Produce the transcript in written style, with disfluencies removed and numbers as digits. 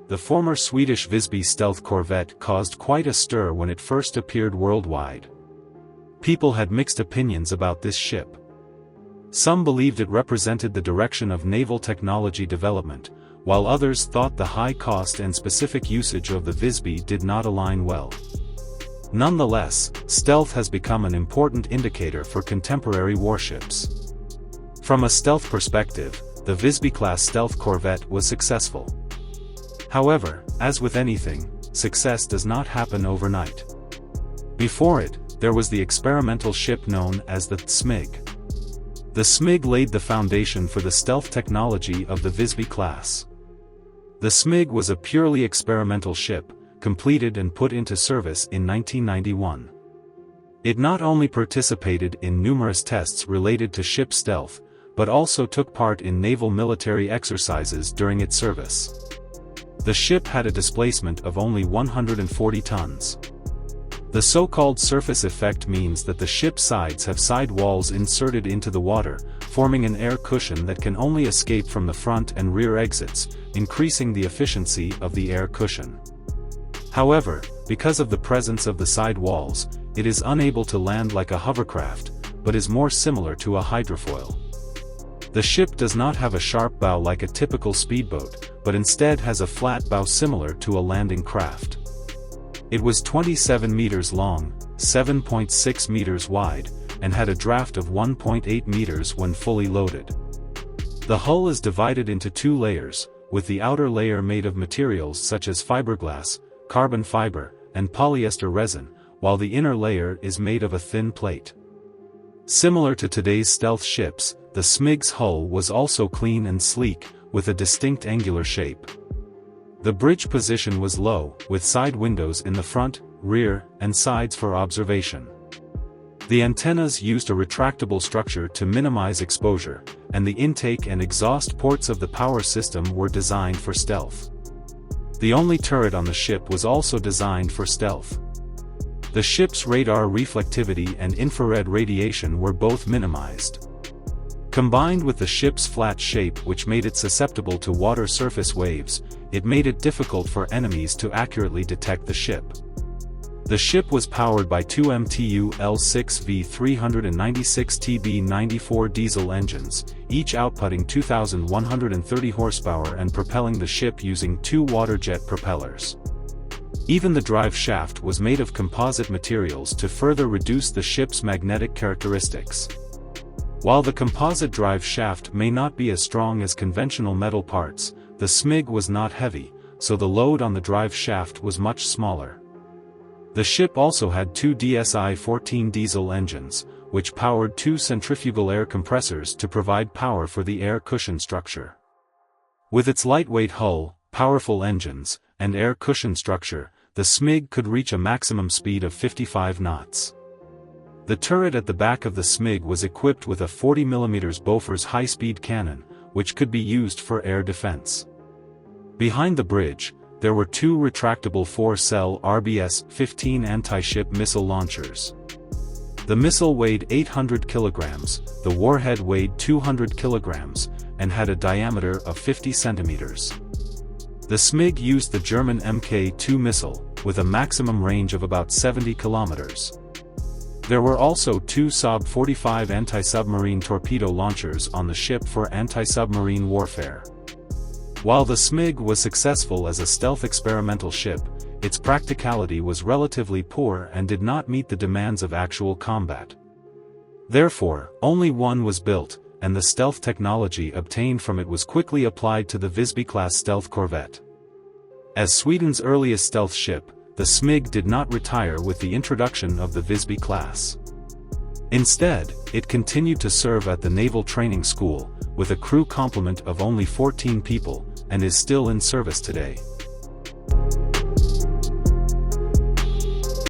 The former Swedish Visby stealth corvette caused quite a stir when it first appeared worldwide. People had mixed opinions about this ship. Some believed it represented the direction of naval technology development, while others thought the high cost and specific usage of the Visby did not align well. Nonetheless, stealth has become an important indicator for contemporary warships. From a stealth perspective, the Visby-class stealth corvette was successful. However, as with anything, success does not happen overnight. Before it, there was the experimental ship known as the Smigg. The Smigg laid the foundation for the stealth technology of the Visby class. The Smigg was a purely experimental ship, completed and put into service in 1991. It not only participated in numerous tests related to ship stealth, but also took part in naval military exercises during its service. The ship had a displacement of only 140 tons. The so-called surface effect means that the ship's sides have side walls inserted into the water, forming an air cushion that can only escape from the front and rear exits, increasing the efficiency of the air cushion. However, because of the presence of the side walls, it is unable to land like a hovercraft, but is more similar to a hydrofoil. The ship does not have a sharp bow like a typical speedboat, but instead has a flat bow similar to a landing craft. It was 27 meters long, 7.6 meters wide, and had a draft of 1.8 meters when fully loaded. The hull is divided into two layers, with the outer layer made of materials such as fiberglass, carbon fiber, and polyester resin, while the inner layer is made of a thin plate. Similar to today's stealth ships, the Smigg's hull was also clean and sleek, with a distinct angular shape. The bridge position was low, with side windows in the front, rear, and sides for observation. The antennas used a retractable structure to minimize exposure, and the intake and exhaust ports of the power system were designed for stealth. The only turret on the ship was also designed for stealth. The ship's radar reflectivity and infrared radiation were both minimized. Combined with the ship's flat shape, which made it susceptible to water surface waves, it made it difficult for enemies to accurately detect the ship. The ship was powered by two MTU L6V 396TB94 diesel engines, each outputting 2,130 horsepower and propelling the ship using two water jet propellers. Even the drive shaft was made of composite materials to further reduce the ship's magnetic characteristics. While the composite drive shaft may not be as strong as conventional metal parts, the Smigg was not heavy, so the load on the drive shaft was much smaller. The ship also had two DSI-14 diesel engines, which powered two centrifugal air compressors to provide power for the air cushion structure. With its lightweight hull, powerful engines, and air cushion structure, the Smigg could reach a maximum speed of 55 knots. The turret at the back of the Smigg was equipped with a 40mm Bofors high-speed cannon, which could be used for air defense. Behind the bridge, there were two retractable 4-cell RBS-15 anti-ship missile launchers. The missile weighed 800 kilograms, the warhead weighed 200 kilograms, and had a diameter of 50 centimeters. The Smigg used the German Mk2 missile, with a maximum range of about 70 kilometers. There were also two Saab 45 anti-submarine torpedo launchers on the ship for anti-submarine warfare. While the Smigg was successful as a stealth experimental ship, its practicality was relatively poor and did not meet the demands of actual combat. Therefore, only one was built, and the stealth technology obtained from it was quickly applied to the Visby-class stealth corvette. As Sweden's earliest stealth ship, the Smigg did not retire with the introduction of the Visby class. Instead, it continued to serve at the Naval Training School, with a crew complement of only 14 people, and is still in service today.